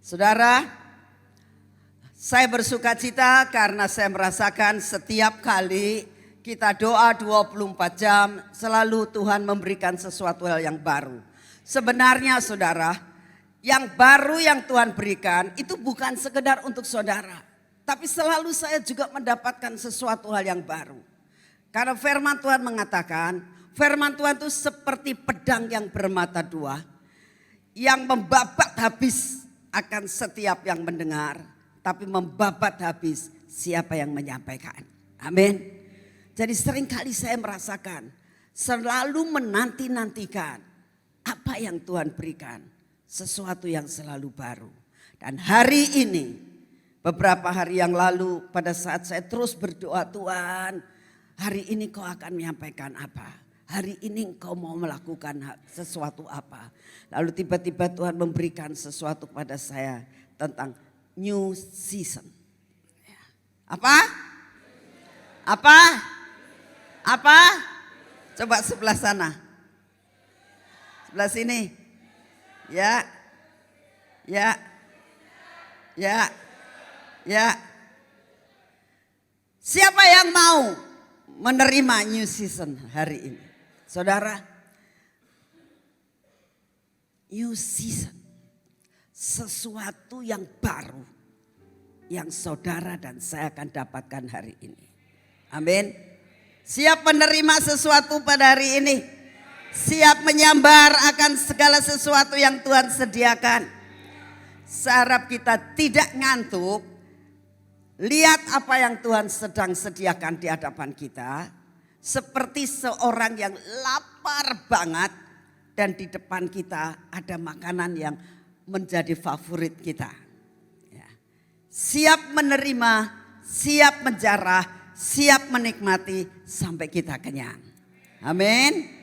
Saudara, saya bersuka cita karena saya merasakan setiap kali kita doa 24 jam selalu Tuhan memberikan sesuatu hal yang baru. Sebenarnya saudara, yang baru yang Tuhan berikan itu bukan sekedar untuk saudara. Tapi selalu saya juga mendapatkan sesuatu hal yang baru. Karena firman Tuhan mengatakan, firman Tuhan itu seperti pedang yang bermata dua. Yang membabat habis akan setiap yang mendengar. Tapi membabat habis siapa yang menyampaikan. Amin. Jadi seringkali saya merasakan selalu menanti-nantikan apa yang Tuhan berikan. Sesuatu yang selalu baru. Dan hari ini, beberapa hari yang lalu pada saat saya terus berdoa, Tuhan hari ini kau akan menyampaikan apa? Hari ini kau mau melakukan sesuatu apa? Lalu tiba-tiba Tuhan memberikan sesuatu kepada saya tentang new season. Apa? Apa? Apa? Coba sebelah sana. Sebelah sini. Ya. Ya. Ya. Ya. Siapa yang mau menerima new season hari ini? Saudara, new season, sesuatu yang baru yang saudara dan saya akan dapatkan hari ini. Amin. Siap menerima sesuatu pada hari ini? Siap menyambar akan segala sesuatu yang Tuhan sediakan? Saya harap kita tidak ngantuk. Lihat apa yang Tuhan sedang sediakan di hadapan kita. Seperti seorang yang lapar banget dan di depan kita ada makanan yang menjadi favorit kita. Ya. Siap menerima, siap menjarah, siap menikmati sampai kita kenyang. Amin.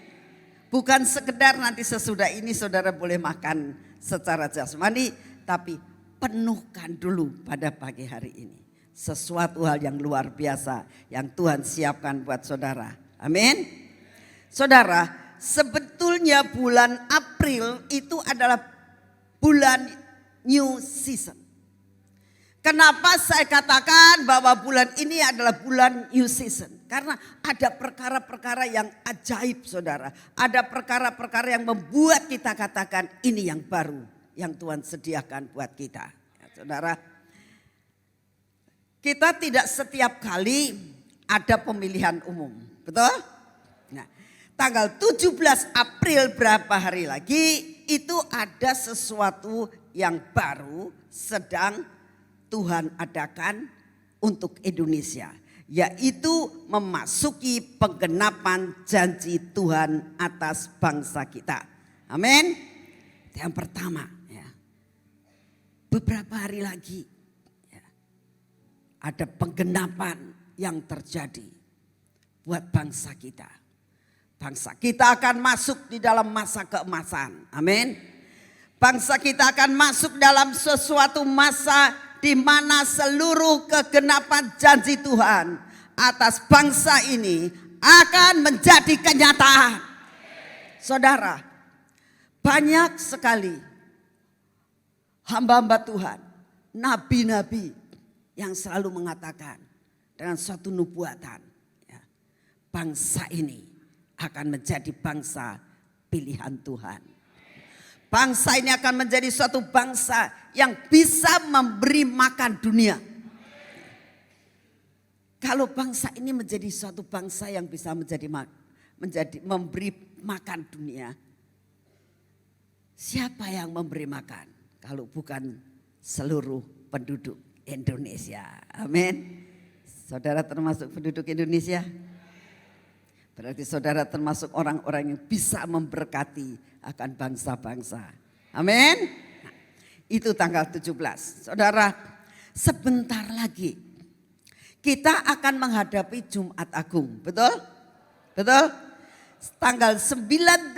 Bukan sekedar nanti sesudah ini saudara boleh makan secara jasmani, tapi penuhkan dulu pada pagi hari ini. Sesuatu hal yang luar biasa yang Tuhan siapkan buat saudara. Amin. Saudara, sebetulnya bulan April itu adalah bulan new season. Kenapa saya katakan bahwa bulan ini adalah bulan new season? Karena ada perkara-perkara yang ajaib saudara. Ada perkara-perkara yang membuat kita katakan ini yang baru yang Tuhan sediakan buat kita. Ya, saudara. Kita tidak setiap kali ada pemilihan umum, betul? Nah, tanggal 17 April berapa hari lagi itu ada sesuatu yang baru sedang Tuhan adakan untuk Indonesia. Yaitu memasuki penggenapan janji Tuhan atas bangsa kita. Amin. Yang pertama ya. Beberapa hari lagi ada penggenapan yang terjadi buat bangsa kita. Bangsa kita akan masuk di dalam masa keemasan. Amin. Bangsa kita akan masuk dalam sesuatu masa di mana seluruh kegenapan janji Tuhan atas bangsa ini akan menjadi kenyataan. Saudara, banyak sekali hamba-hamba Tuhan, nabi-nabi yang selalu mengatakan dengan suatu nubuatan, ya, bangsa ini akan menjadi bangsa pilihan Tuhan. Bangsa ini akan menjadi suatu bangsa yang bisa memberi makan dunia. Kalau bangsa ini menjadi suatu bangsa yang bisa menjadi memberi makan dunia, siapa yang memberi makan kalau bukan seluruh penduduk Indonesia? Amin. Saudara termasuk penduduk Indonesia? Berarti saudara termasuk orang-orang yang bisa memberkati akan bangsa-bangsa. Amin. Nah, itu tanggal 17. Saudara, sebentar lagi kita akan menghadapi Jumat Agung. Betul? Betul? Tanggal 19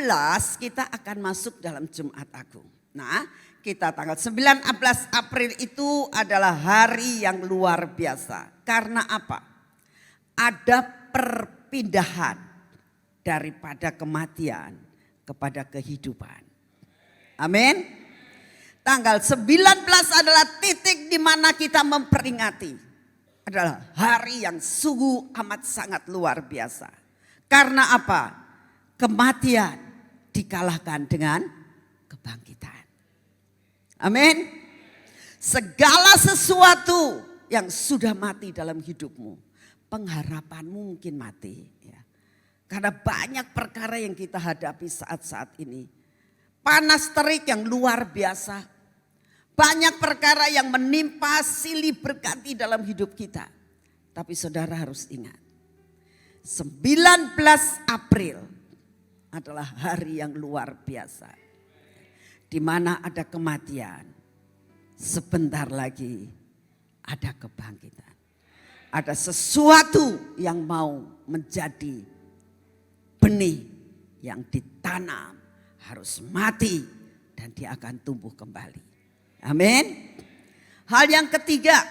kita akan masuk dalam Jumat Agung. Nah, kita tanggal 19 April itu adalah hari yang luar biasa. Karena apa? Ada perpindahan daripada kematian kepada kehidupan. Amin. Tanggal 19 adalah titik di mana kita memperingati. Adalah hari yang sungguh amat sangat luar biasa. Karena apa? Kematian dikalahkan dengan kebangkitan. Amin. Segala sesuatu yang sudah mati dalam hidupmu, pengharapanmu mungkin mati. Ya. Karena banyak perkara yang kita hadapi saat-saat ini. Panas terik yang luar biasa. Banyak perkara yang menimpa silih berganti dalam hidup kita. Tapi saudara harus ingat. 19 April adalah hari yang luar biasa. Di mana ada kematian. Sebentar lagi ada kebangkitan. Ada sesuatu yang mau menjadi benih yang ditanam. Harus mati dan dia akan tumbuh kembali. Amin. Hal yang ketiga,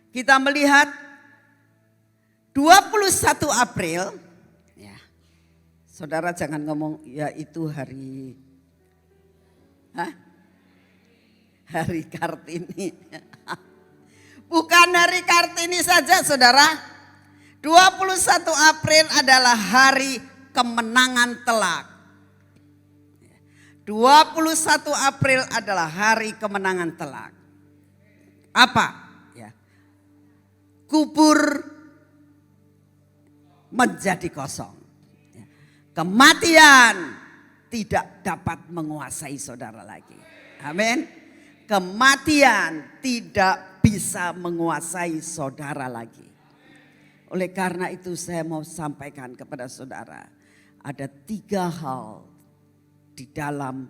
kita melihat 21 April. Ya, saudara jangan ngomong ya itu hari hari Kartini. Bukan hari Kartini saja saudara. 21 April adalah hari kemenangan telak. 21 April adalah hari kemenangan telak. Apa? Ya. Kubur menjadi kosong. Ya. Kematian tidak dapat menguasai saudara lagi. Amin. Kematian tidak bisa menguasai saudara lagi. Oleh karena itu saya mau sampaikan kepada saudara. Ada 3 hal di dalam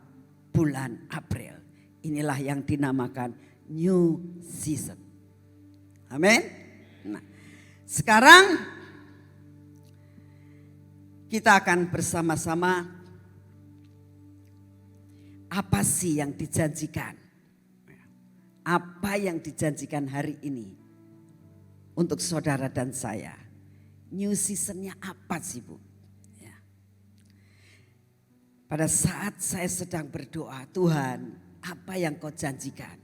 bulan April. Inilah yang dinamakan new season. Amin. Nah, sekarang kita akan bersama-sama apa sih yang dijanjikan? Apa yang dijanjikan hari ini untuk saudara dan saya? New seasonnya apa sih Bu? Pada saat saya sedang berdoa, Tuhan apa yang kau janjikan?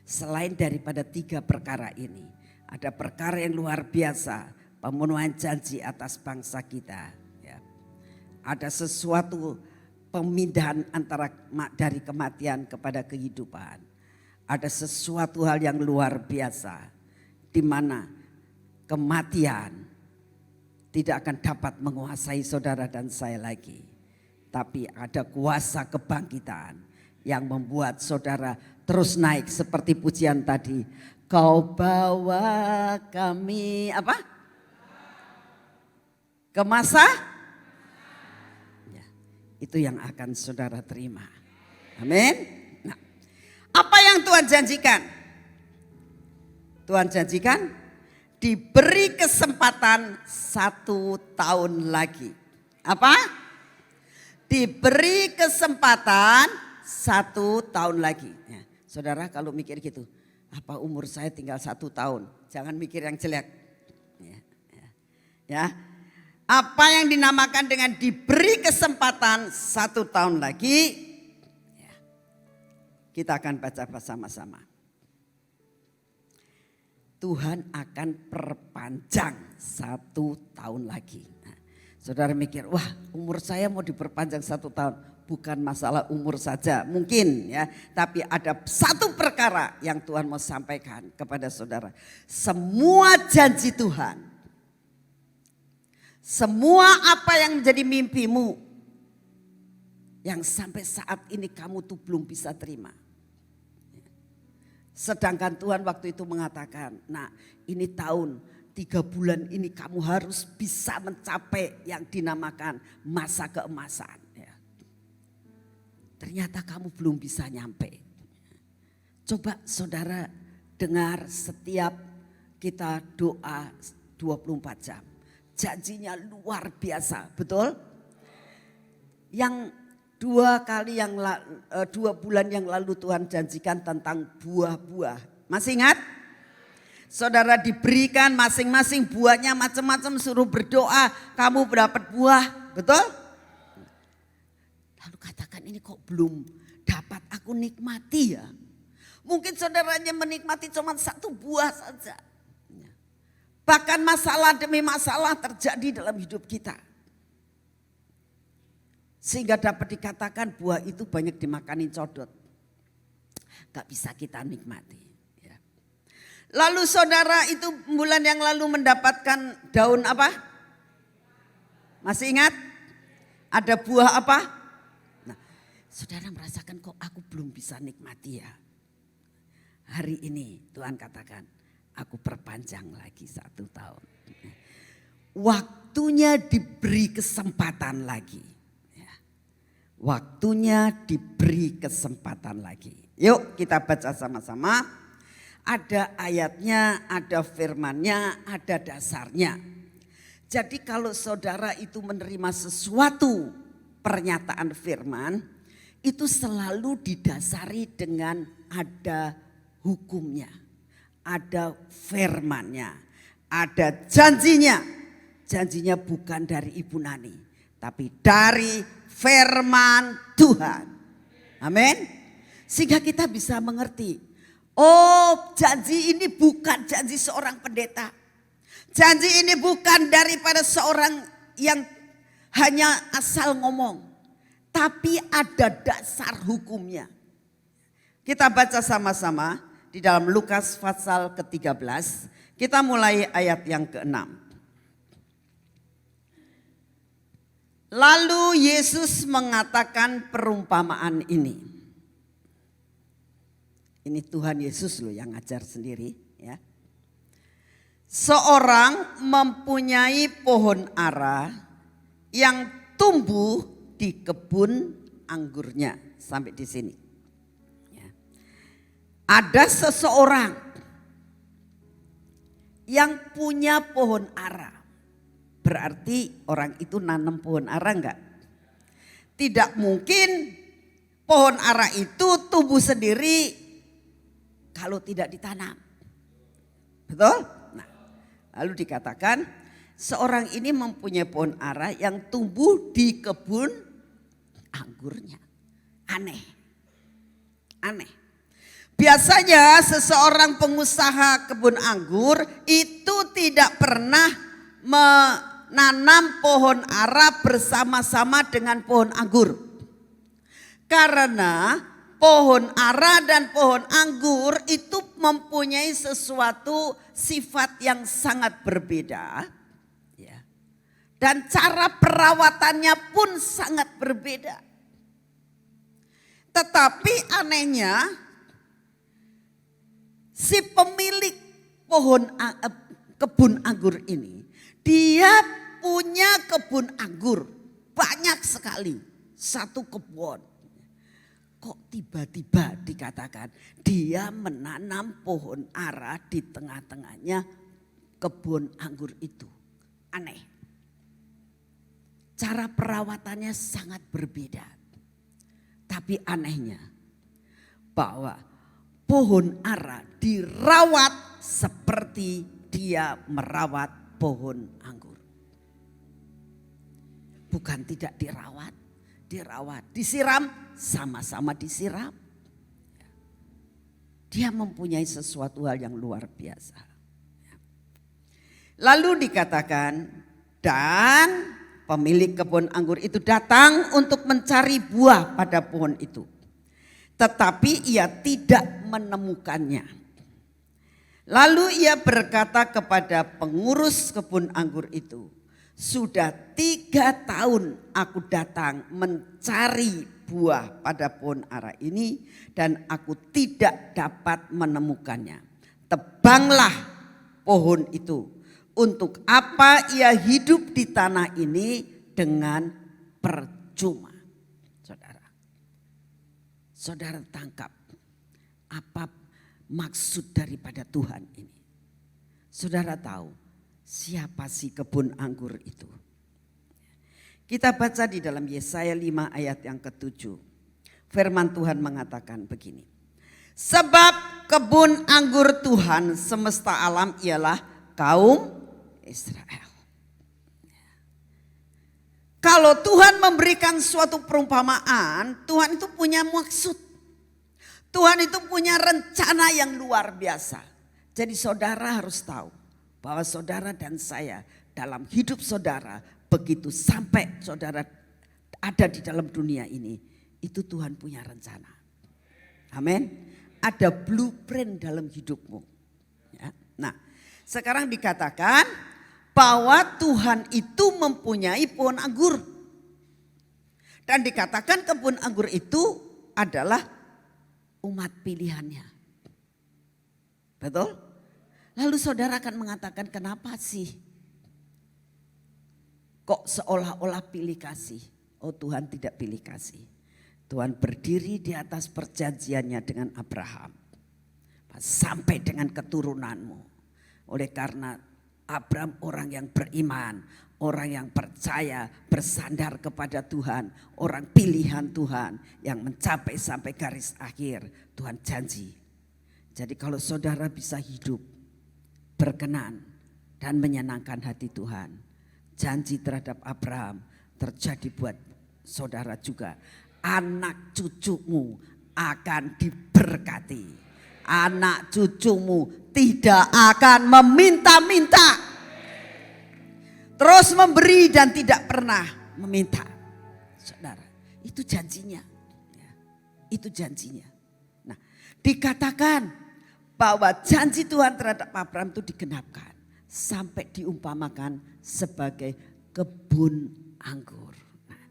Selain daripada 3 perkara ini. Ada perkara yang luar biasa. Pemenuhan janji atas bangsa kita. Ya. Ada sesuatu pemindahan antara dari kematian kepada kehidupan. Ada sesuatu hal yang luar biasa. Di mana kematian tidak akan dapat menguasai saudara dan saya lagi. Tapi ada kuasa kebangkitan yang membuat saudara terus naik seperti pujian tadi. Kau bawa kami apa? Ke masa? Ya, itu yang akan saudara terima. Amin. Nah, apa yang Tuhan janjikan? Tuhan janjikan diberi kesempatan 1 tahun lagi. Apa? Diberi kesempatan 1 tahun lagi. Ya, saudara kalau mikir gitu, apa umur saya tinggal 1 tahun? Jangan mikir yang jelek. Ya. Apa yang dinamakan dengan diberi kesempatan 1 tahun lagi? Ya, kita akan baca bersama-sama. Tuhan akan perpanjang 1 tahun lagi. Saudara mikir, wah umur saya mau diperpanjang 1 tahun. Bukan masalah umur saja mungkin ya. Tapi ada 1 perkara yang Tuhan mau sampaikan kepada saudara. Semua janji Tuhan. Semua apa yang menjadi mimpimu. Yang sampai saat ini kamu tuh belum bisa terima. Sedangkan Tuhan waktu itu mengatakan, nah ini tahun 3 bulan ini kamu harus bisa mencapai yang dinamakan masa keemasan. Ya. Ternyata kamu belum bisa nyampe. Coba saudara dengar setiap kita doa 24 jam. Janjinya luar biasa, betul? Yang 2 bulan yang lalu Tuhan janjikan tentang buah-buah. Masih ingat? Saudara diberikan masing-masing buahnya macam-macam, suruh berdoa, kamu dapat buah, betul? Lalu katakan ini kok belum dapat, aku nikmati ya. Mungkin saudaranya menikmati cuma satu buah saja. Bahkan masalah demi masalah terjadi dalam hidup kita. Sehingga dapat dikatakan buah itu banyak dimakanin codot. Gak bisa kita nikmati. Ya. Lalu saudara itu bulan yang lalu mendapatkan daun apa? Masih ingat? Ada buah apa? Nah, saudara merasakan kok aku belum bisa nikmati ya. Hari ini Tuhan katakan, aku perpanjang lagi 1 tahun. Waktunya diberi kesempatan lagi. Waktunya diberi kesempatan lagi. Yuk kita baca sama-sama. Ada ayatnya, ada firmannya, ada dasarnya. Jadi kalau saudara itu menerima sesuatu pernyataan firman, itu selalu didasari dengan ada hukumnya. Ada firmannya, ada janjinya. Janjinya bukan dari Ibu Nani, tapi dari firman Tuhan. Amin. Sehingga kita bisa mengerti. Oh, janji ini bukan janji seorang pendeta. Janji ini bukan daripada seorang yang hanya asal ngomong. Tapi ada dasar hukumnya. Kita baca sama-sama di dalam Lukas pasal ke-13. Kita mulai ayat yang ke-6. Lalu Yesus mengatakan perumpamaan ini. Ini Tuhan Yesus loh yang ngajar sendiri ya. Seorang mempunyai pohon ara yang tumbuh di kebun anggurnya. Sampai di sini. Ya. Ada seseorang yang punya pohon ara. Berarti orang itu nanam pohon ara enggak? Tidak mungkin pohon ara itu tumbuh sendiri kalau tidak ditanam. Betul? Nah, lalu dikatakan seorang ini mempunyai pohon ara yang tumbuh di kebun anggurnya. Aneh. Aneh. Biasanya seseorang pengusaha kebun anggur itu tidak pernah menanam pohon ara bersama-sama dengan pohon anggur. Karena pohon ara dan pohon anggur itu mempunyai sesuatu sifat yang sangat berbeda. Ya. Dan cara perawatannya pun sangat berbeda. Tetapi anehnya si pemilik kebun anggur ini, dia punya kebun anggur banyak sekali, satu kebun. Kok tiba-tiba dikatakan dia menanam pohon ara di tengah-tengahnya kebun anggur itu. Aneh. Cara perawatannya sangat berbeda. Tapi anehnya bahwa pohon ara dirawat seperti dia merawat pohon anggur. Bukan tidak dirawat, dirawat, disiram, sama-sama disiram. Dia mempunyai sesuatu hal yang luar biasa. Lalu dikatakan, dan pemilik kebun anggur itu datang untuk mencari buah pada pohon itu. Tetapi ia tidak menemukannya. Lalu ia berkata kepada pengurus kebun anggur itu, sudah 3 tahun aku datang mencari buah pada pohon ara ini dan aku tidak dapat menemukannya. Tebanglah pohon itu. Untuk apa ia hidup di tanah ini dengan percuma. Saudara tangkap apa maksud daripada Tuhan ini. Saudara tahu siapa sih kebun anggur itu? Kita baca di dalam Yesaya 5 ayat yang ke-7. Firman Tuhan mengatakan begini. Sebab kebun anggur Tuhan semesta alam ialah kaum Israel. Kalau Tuhan memberikan suatu perumpamaan, Tuhan itu punya maksud. Tuhan itu punya rencana yang luar biasa. Jadi saudara harus tahu bahwa saudara dan saya dalam hidup saudara, begitu sampai saudara ada di dalam dunia ini, itu Tuhan punya rencana. Amin. Ada blueprint dalam hidupmu. Ya. Nah, sekarang dikatakan bahwa Tuhan itu mempunyai pohon anggur. Dan dikatakan kebun anggur itu adalah umat pilihannya. Betul? Lalu saudara akan mengatakan, kenapa sih kok seolah-olah pilih kasih? Oh, Tuhan tidak pilih kasih. Tuhan berdiri di atas perjanjiannya dengan Abraham. Sampai dengan keturunanmu. Oleh karena Abraham orang yang beriman, orang yang percaya, bersandar kepada Tuhan, orang pilihan Tuhan yang mencapai sampai garis akhir. Tuhan janji. Jadi kalau saudara bisa hidup berkenan dan menyenangkan hati Tuhan, janji terhadap Abraham terjadi buat saudara juga. Anak cucumu akan diberkati. Anak cucumu tidak akan meminta-minta. Terus memberi dan tidak pernah meminta. Saudara, itu janjinya. Itu janjinya. Nah, dikatakan bahwa janji Tuhan terhadap Abraham itu digenapkan. Sampai diumpamakan sebagai kebun anggur. Nah,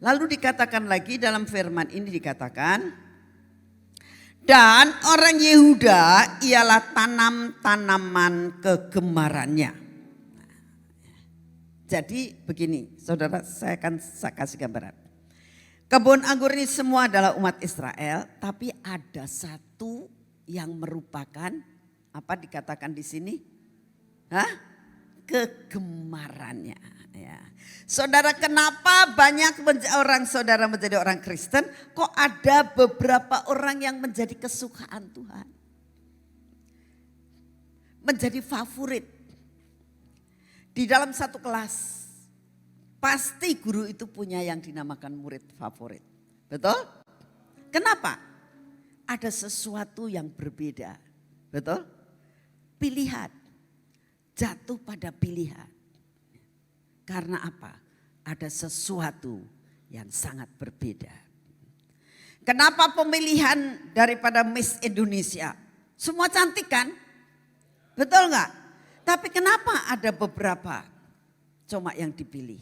lalu dikatakan lagi dalam firman ini dikatakan, dan orang Yehuda ialah tanam-tanaman kegemarannya. Jadi begini, saudara, saya kasih gambaran. Kebun anggur ini semua adalah umat Israel, tapi ada satu yang merupakan apa dikatakan di sini? Kegemarannya. Ya. Saudara, kenapa banyak orang saudara menjadi orang Kristen? Kok ada beberapa orang yang menjadi kesukaan Tuhan? Menjadi favorit. Di dalam satu kelas, pasti guru itu punya yang dinamakan murid favorit. Betul? Kenapa? Ada sesuatu yang berbeda. Betul? Pilihan. Jatuh pada pilihan. Karena apa? Ada sesuatu yang sangat berbeda. Kenapa pemilihan daripada Miss Indonesia? Semua cantik kan? Betul nggak? Tapi kenapa ada beberapa cuma yang dipilih?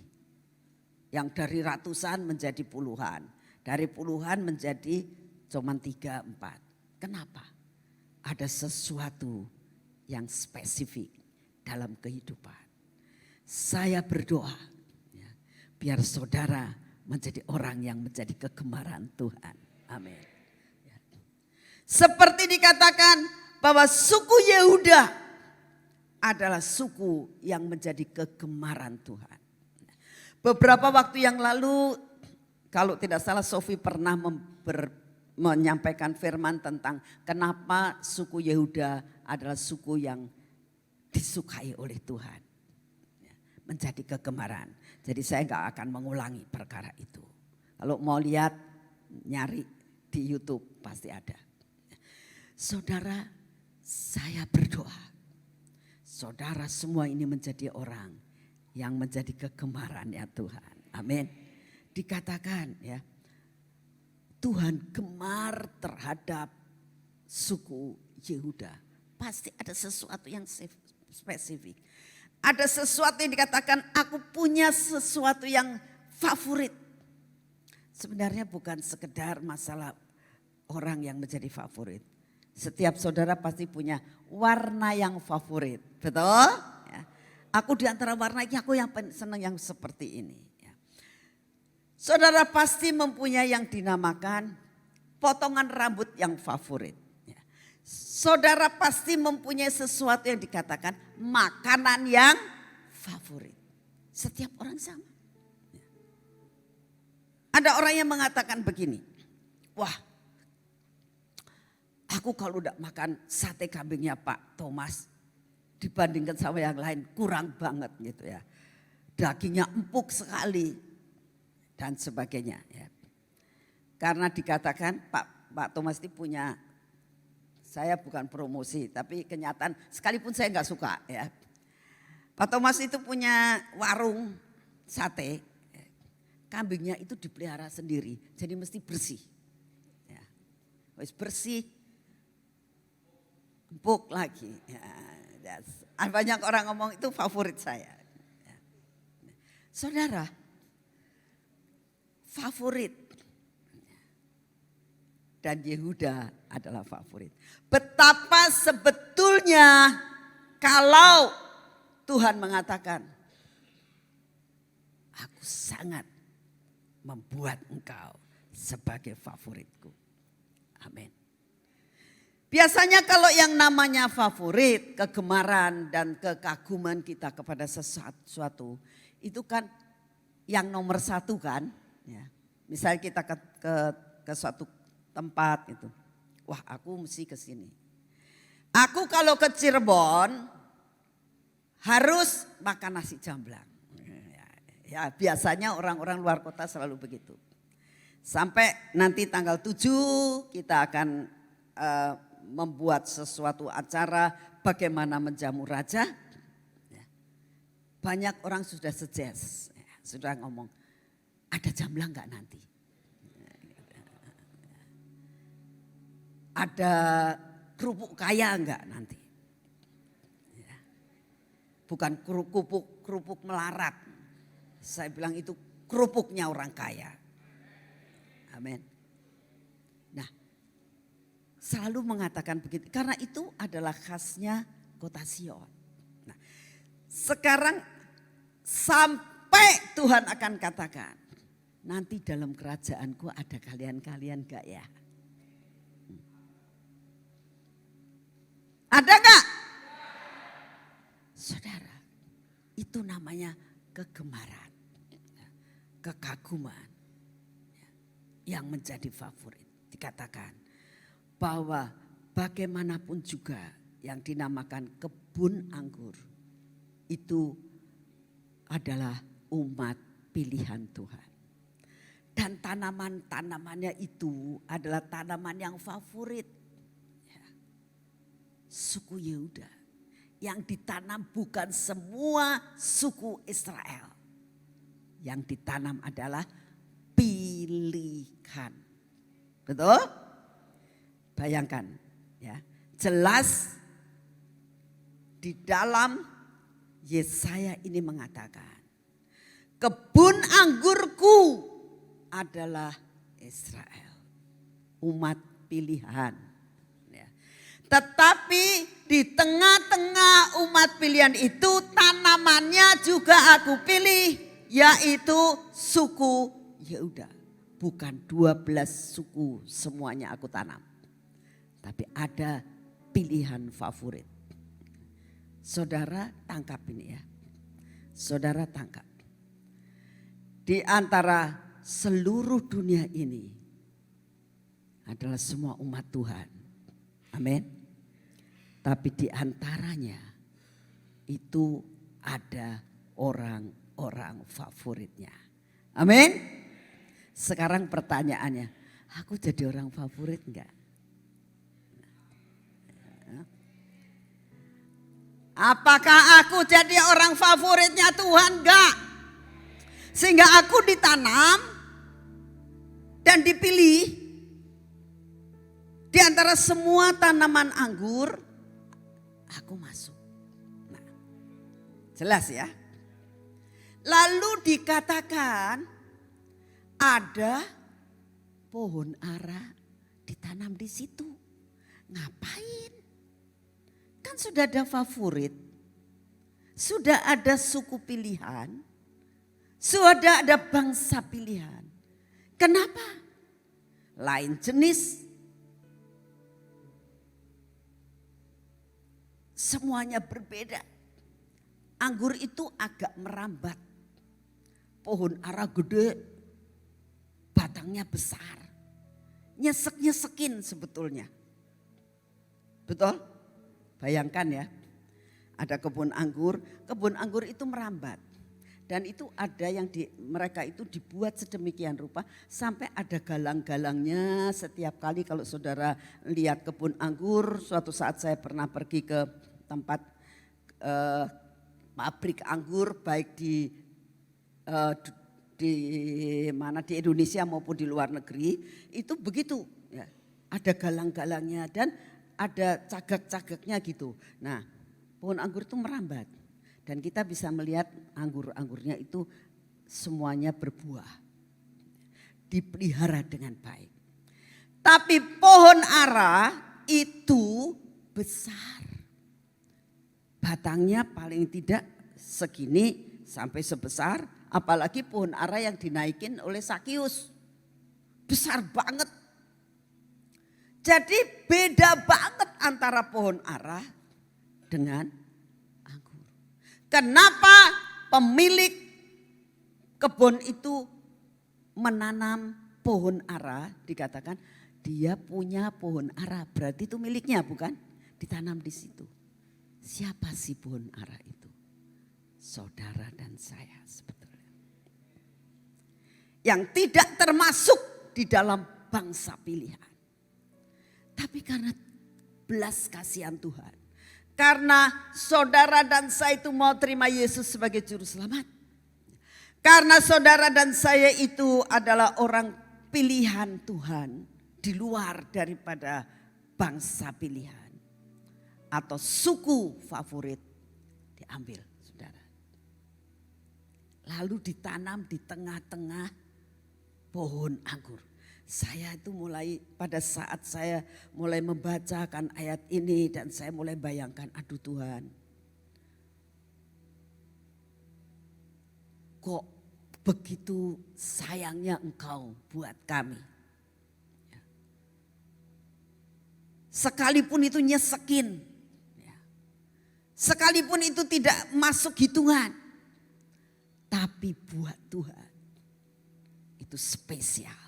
Yang dari ratusan menjadi puluhan. Dari puluhan menjadi cuma 3, 4. Kenapa? Ada sesuatu yang spesifik dalam kehidupan. Saya berdoa ya, biar saudara menjadi orang yang menjadi kegemaran Tuhan. Amin. Ya. Seperti dikatakan bahwa suku Yehuda adalah suku yang menjadi kegemaran Tuhan. Beberapa waktu yang lalu, kalau tidak salah Sofi pernah menyampaikan firman tentang kenapa suku Yehuda adalah suku yang disukai oleh Tuhan. Menjadi kegemaran. Jadi saya nggak akan mengulangi perkara itu. Kalau mau lihat, nyari di YouTube pasti ada. Saudara, saya berdoa. Saudara semua ini menjadi orang yang menjadi kegemaran ya Tuhan. Amin. Dikatakan ya, Tuhan gemar terhadap suku Yehuda. Pasti ada sesuatu yang spesifik. Ada sesuatu yang dikatakan aku punya sesuatu yang favorit. Sebenarnya bukan sekedar masalah orang yang menjadi favorit. Setiap saudara pasti punya warna yang favorit. Betul? Ya. Aku di antara warna ini aku yang senang yang seperti ini. Ya. Saudara pasti mempunyai yang dinamakan potongan rambut yang favorit. Saudara pasti mempunyai sesuatu yang dikatakan makanan yang favorit. Setiap orang sama. Ada orang yang mengatakan begini. Wah, aku kalau udah makan sate kambingnya Pak Thomas dibandingkan sama yang lain kurang banget gitu ya. Dagingnya empuk sekali dan sebagainya. Ya. Karena dikatakan Pak Thomas itu punya Saya bukan promosi, tapi kenyataan sekalipun saya nggak suka ya. Pak Thomas itu punya warung sate, kambingnya itu dipelihara sendiri, jadi mesti bersih. Ya. Wis bersih, empuk lagi. Ya, banyak orang ngomong itu favorit saya. Ya. Saudara, favorit dan Yehuda adalah favorit. Betapa sebetulnya kalau Tuhan mengatakan, aku sangat membuat engkau sebagai favoritku. Amin. Biasanya kalau yang namanya favorit, kegemaran dan kekaguman kita kepada sesuatu, itu kan yang nomor satu kan. Ya. Misalnya kita ke suatu tempat itu. Wah, aku mesti ke sini. Aku kalau ke Cirebon harus makan nasi jamblang. Ya, biasanya orang-orang luar kota selalu begitu. Sampai nanti tanggal 7 kita akan membuat sesuatu acara bagaimana menjamu raja. Banyak orang sudah suggest, sudah ngomong, ada jamblang enggak nanti? Ada kerupuk kaya enggak nanti? Bukan kerupuk melarat. Saya bilang itu kerupuknya orang kaya. Amin. Nah, selalu mengatakan begitu. Karena itu adalah khasnya kota Sion. Nah, sekarang sampai Tuhan akan katakan, nanti dalam kerajaanku ada kalian-kalian gak ya? Ada gak? Saudara, itu namanya kegemaran, kekaguman yang menjadi favorit. Dikatakan bahwa bagaimanapun juga yang dinamakan kebun anggur itu adalah umat pilihan Tuhan. Dan tanaman-tanamannya itu adalah tanaman yang favorit. Suku Yehuda yang ditanam bukan semua suku Israel. Yang ditanam adalah pilihan. Betul? Bayangkan ya. Jelas di dalam Yesaya ini mengatakan, kebun anggurku adalah Israel, umat pilihan. Tetapi di tengah-tengah umat pilihan itu tanamannya juga aku pilih, yaitu suku Yehuda. Bukan 12 suku semuanya aku tanam. Tapi ada pilihan favorit. Saudara tangkap ini ya. Saudara tangkap. Di antara seluruh dunia ini adalah semua umat Tuhan. Amin. Tapi di antaranya itu ada orang-orang favoritnya. Amin. Sekarang pertanyaannya, aku jadi orang favorit enggak? Apakah aku jadi orang favoritnya Tuhan enggak? Sehingga aku ditanam dan dipilih di antara semua tanaman anggur, aku masuk. Nah, jelas ya. Lalu dikatakan ada pohon ara ditanam di situ. Ngapain? Kan sudah ada favorit. Sudah ada suku pilihan. Sudah ada bangsa pilihan. Kenapa? Lain jenis. Semuanya berbeda. Anggur itu agak merambat. Pohon ara gede, batangnya besar. Nyesek-nyesekin sebetulnya. Betul? Bayangkan ya, ada kebun anggur itu merambat. Dan itu ada yang mereka itu dibuat sedemikian rupa sampai ada galang-galangnya. Setiap kali kalau saudara lihat kebun anggur, suatu saat saya pernah pergi ke tempat pabrik anggur baik di mana di Indonesia maupun di luar negeri, itu begitu ya. Ada galang-galangnya dan ada cagak-cagaknya gitu. Nah, pohon anggur itu merambat. Dan kita bisa melihat anggur-anggurnya itu semuanya berbuah. Dipelihara dengan baik. Tapi pohon ara itu besar. Batangnya paling tidak segini sampai sebesar. Apalagi pohon ara yang dinaikin oleh Sakius. Besar banget. Jadi beda banget antara pohon ara dengan kenapa pemilik kebun itu menanam pohon ara, dikatakan dia punya pohon ara, berarti itu miliknya bukan? Ditanam di situ. Siapa sih pohon ara itu? Saudara dan saya sebetulnya. Yang tidak termasuk di dalam bangsa pilihan. Tapi karena belas kasihan Tuhan. Karena saudara dan saya itu mau terima Yesus sebagai juru selamat. Karena saudara dan saya itu adalah orang pilihan Tuhan di luar daripada bangsa pilihan. Atau suku favorit diambil saudara. Lalu ditanam di tengah-tengah pohon anggur. Saya itu mulai pada saat saya mulai membacakan ayat ini dan saya mulai bayangkan, aduh Tuhan. Kok begitu sayangnya Engkau buat kami. Sekalipun itu nyesekin. Sekalipun itu tidak masuk hitungan. Tapi buat Tuhan itu spesial.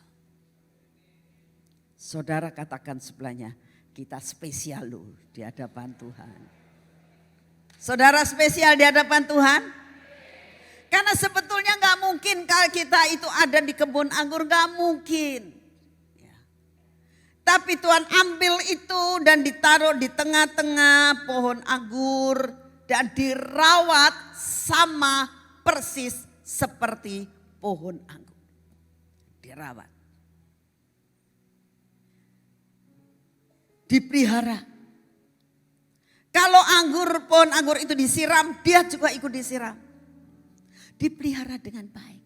Saudara katakan sebelahnya, kita spesial loh di hadapan Tuhan. Saudara spesial di hadapan Tuhan? Karena sebetulnya gak mungkin kalau kita itu ada di kebun anggur, gak mungkin. Ya. Tapi Tuhan ambil itu dan ditaruh di tengah-tengah pohon anggur dan dirawat sama persis seperti pohon anggur. Dirawat. Dipelihara. Kalau pohon anggur itu disiram, dia juga ikut disiram. Dipelihara dengan baik.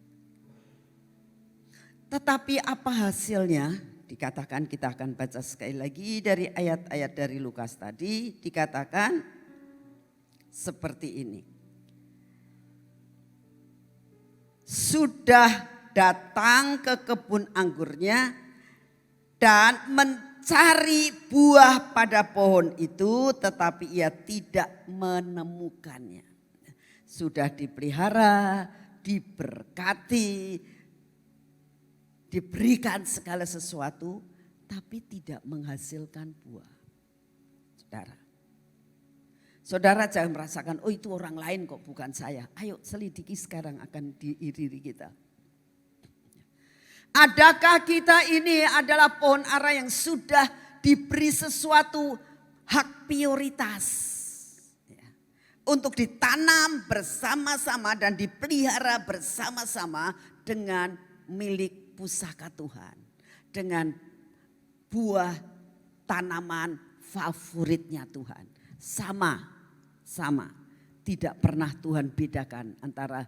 Tetapi apa hasilnya? Dikatakan, kita akan baca sekali lagi dari ayat-ayat dari Lukas tadi. Dikatakan seperti ini. Sudah datang ke kebun anggurnya dan mencari buah pada pohon itu, tetapi ia tidak menemukannya. Sudah dipelihara, diberkati, diberikan segala sesuatu, tapi tidak menghasilkan buah. Saudara jangan merasakan, oh itu orang lain kok bukan saya. Ayo selidiki sekarang akan diri kita. Adakah kita ini adalah pohon ara yang sudah diberi sesuatu hak prioritas ya, untuk ditanam bersama-sama dan dipelihara bersama-sama dengan milik pusaka Tuhan, dengan buah tanaman favoritnya Tuhan. Sama, tidak pernah Tuhan bedakan antara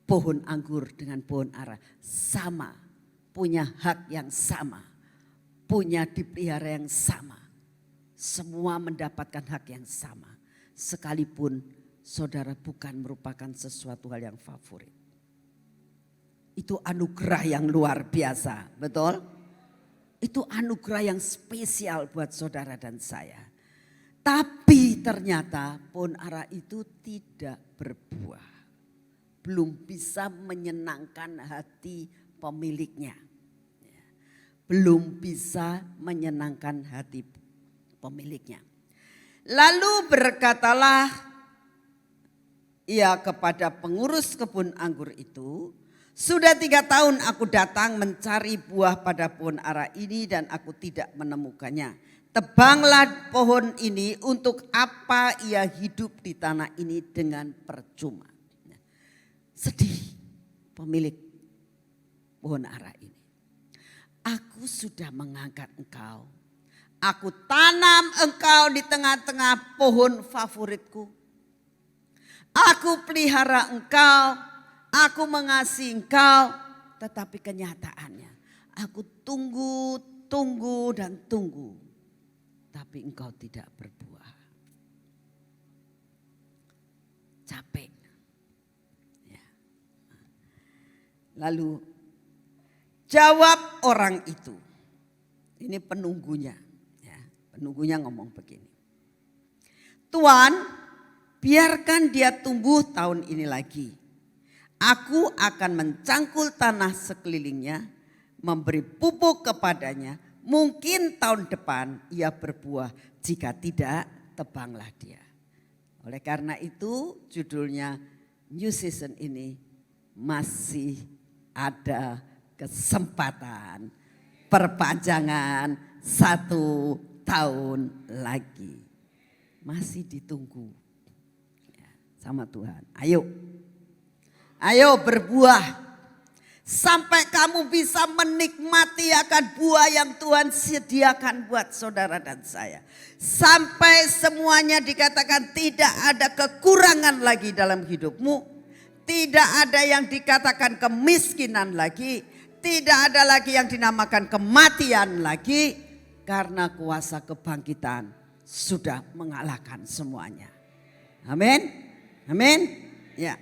pohon anggur dengan pohon ara, sama. Punya hak yang sama, punya dipelihara yang sama. Semua mendapatkan hak yang sama. Sekalipun saudara bukan merupakan sesuatu hal yang favorit. Itu anugerah yang luar biasa, betul? Itu anugerah yang spesial buat saudara dan saya. Tapi ternyata pohon ara itu tidak berbuah. Belum bisa menyenangkan hati pemiliknya. Belum bisa menyenangkan hati pemiliknya. Lalu berkatalah ia kepada pengurus kebun anggur itu, "Sudah 3 tahun aku datang mencari buah pada pohon ara ini dan aku tidak menemukannya. Tebanglah pohon ini, untuk apa ia hidup di tanah ini dengan percuma." Sedih pemilik pohon ara ini. "Aku sudah mengangkat engkau. Aku tanam engkau di tengah-tengah pohon favoritku. Aku pelihara engkau, aku mengasihi engkau, tetapi kenyataannya aku tunggu, tunggu dan tunggu, tapi engkau tidak berbuah." Capek. Ya. Lalu jawab orang itu, ini penunggunya, ya, penunggunya ngomong begini, "Tuan, biarkan dia tumbuh tahun ini lagi. Aku akan mencangkul tanah sekelilingnya, memberi pupuk kepadanya. Mungkin tahun depan ia berbuah, jika tidak tebanglah dia." Oleh karena itu judulnya New Season ini, masih ada kesempatan perpanjangan 1 tahun lagi. Masih ditunggu sama Tuhan. Ayo berbuah sampai kamu bisa menikmati akan buah yang Tuhan sediakan buat saudara dan saya. Sampai semuanya dikatakan tidak ada kekurangan lagi dalam hidupmu. Tidak ada yang dikatakan kemiskinan lagi. Tidak ada lagi yang dinamakan kematian lagi. Karena kuasa kebangkitan sudah mengalahkan semuanya. Amin. Amin. Ya.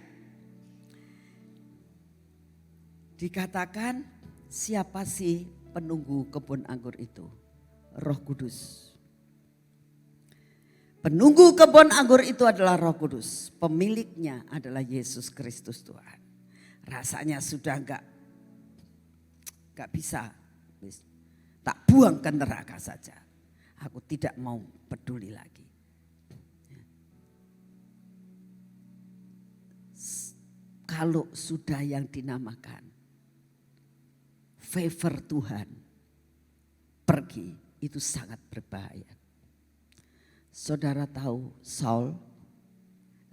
Dikatakan siapa sih penunggu kebun anggur itu? Roh Kudus. Penunggu kebun anggur itu adalah Roh Kudus. Pemiliknya adalah Yesus Kristus Tuhan. Rasanya sudah enggak bisa. Tak buang ke neraka saja. Aku tidak mau peduli lagi. Kalau sudah yang dinamakan favor Tuhan pergi, itu sangat berbahaya. Saudara tahu Saul,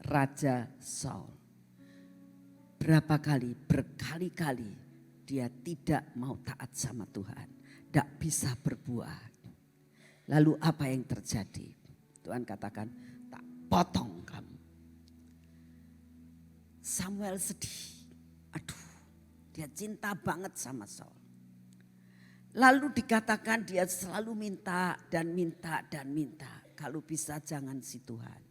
Raja Saul, berkali-kali dia tidak mau taat sama Tuhan, tidak bisa berbuah. Lalu apa yang terjadi? Tuhan katakan, "Tak potong kamu." Samuel sedih. Aduh, dia cinta banget sama Saul. Lalu dikatakan dia selalu minta dan minta dan minta. Kalau bisa jangan si Tuhan.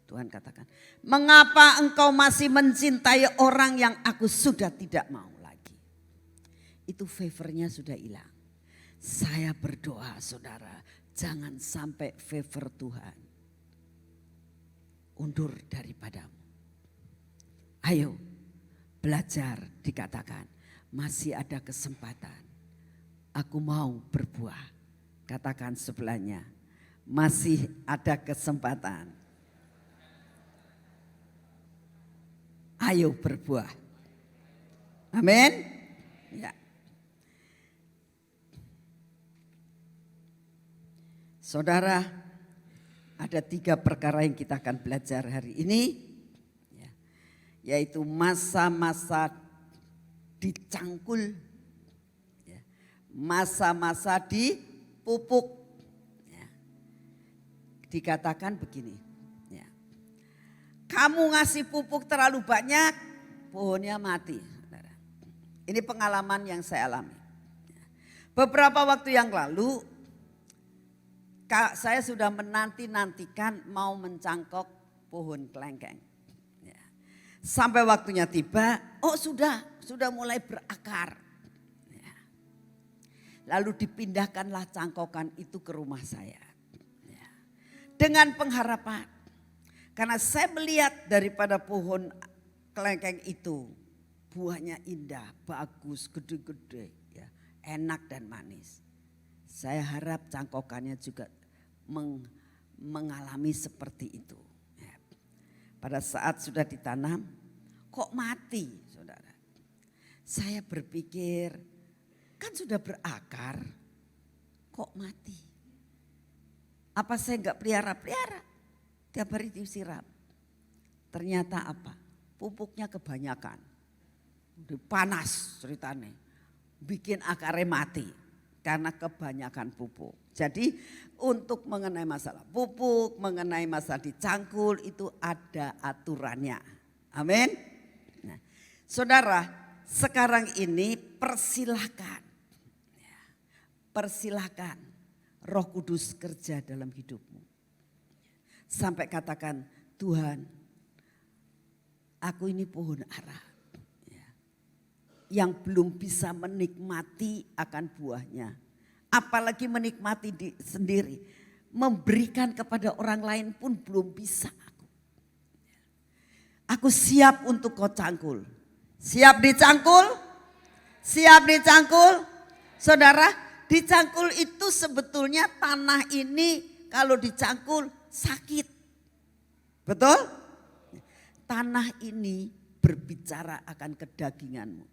Tuhan katakan, "Mengapa engkau masih mencintai orang yang aku sudah tidak mau lagi?" Itu favornya sudah hilang. Saya berdoa saudara, jangan sampai favor Tuhan undur daripadamu. Ayo belajar, dikatakan masih ada kesempatan. Aku mau berbuah. Katakan sebelahnya, masih ada kesempatan. Ayo berbuah. Amin. Ya. Saudara, ada 3 perkara yang kita akan belajar hari ini. Yaitu masa-masa dicangkul, masa-masa dipupuk. Dikatakan begini, kamu ngasih pupuk terlalu banyak, pohonnya mati. Ini pengalaman yang saya alami. Beberapa waktu yang lalu, saya sudah menanti-nantikan mau mencangkok pohon kelengkeng. Sampai waktunya tiba, oh sudah mulai berakar. Lalu dipindahkanlah cangkokan itu ke rumah saya. Dengan pengharapan, karena saya melihat daripada pohon kelengkeng itu, buahnya indah, bagus, gede-gede, ya, enak dan manis. Saya harap cangkokannya juga mengalami seperti itu. pada saat sudah ditanam kok mati, saudara. Saya berpikir kan sudah berakar kok mati. Apa saya enggak pelihara-pelihara? Tiap hari disiram. Ternyata apa? Pupuknya kebanyakan. Panas ceritanya. Bikin akarnya mati karena kebanyakan pupuk. Jadi untuk mengenai masalah pupuk, mengenai masalah dicangkul itu ada aturannya. Amin. Nah, saudara, sekarang ini persilahkan. Persilahkan Roh Kudus kerja dalam hidupmu. Sampai katakan, Tuhan, aku ini pohon ara yang belum bisa menikmati akan buahnya. Apalagi menikmati sendiri. Memberikan kepada orang lain pun belum bisa aku. Aku siap untuk kau cangkul. Siap dicangkul? Siap dicangkul? Saudara, dicangkul itu sebetulnya tanah ini kalau dicangkul sakit. Betul? Tanah ini berbicara akan kedaginganmu.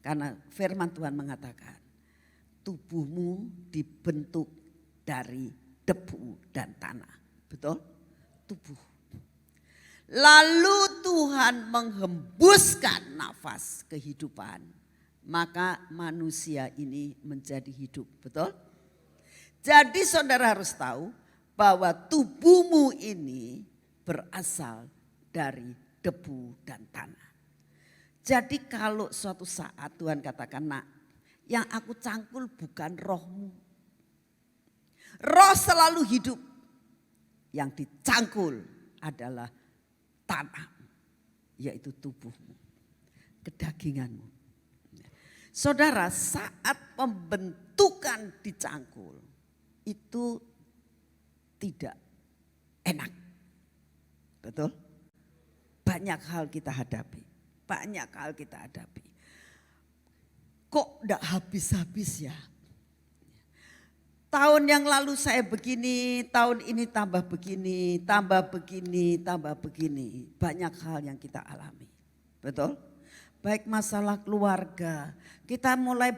Karena firman Tuhan mengatakan tubuhmu dibentuk dari debu dan tanah. Betul? Tubuh. Lalu Tuhan menghembuskan nafas kehidupan. Maka manusia ini menjadi hidup. Betul? Jadi saudara harus tahu bahwa tubuhmu ini berasal dari debu dan tanah. Jadi kalau suatu saat Tuhan katakan, nak, yang aku cangkul bukan rohmu. Roh selalu hidup. Yang dicangkul adalah tanah, yaitu tubuhmu, kedaginganmu. Saudara, saat pembentukan dicangkul itu tidak enak. Betul? Banyak hal kita hadapi. Banyak hal kita hadapi. Kok enggak habis-habis ya? Tahun yang lalu saya begini, tahun ini tambah begini, tambah begini, tambah begini. Banyak hal yang kita alami. Betul? Baik masalah keluarga. Kita mulai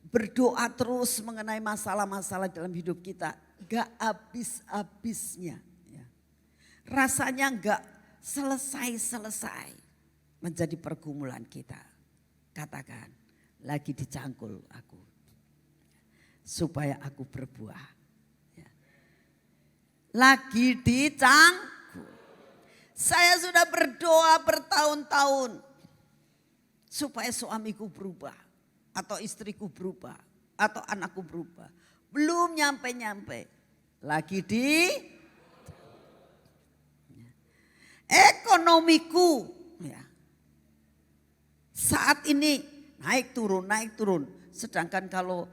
berdoa terus mengenai masalah-masalah dalam hidup kita. Enggak habis-habisnya. Rasanya enggak selesai-selesai. Menjadi pergumulan kita. Katakan, lagi dicangkul aku. Supaya aku berbuah. Lagi dicangkul. Saya sudah berdoa bertahun-tahun. Supaya suamiku berubah. Atau istriku berubah. Atau anakku berubah. Belum nyampe-nyampe. Lagi di ekonomiku. Saat ini naik turun. Sedangkan kalau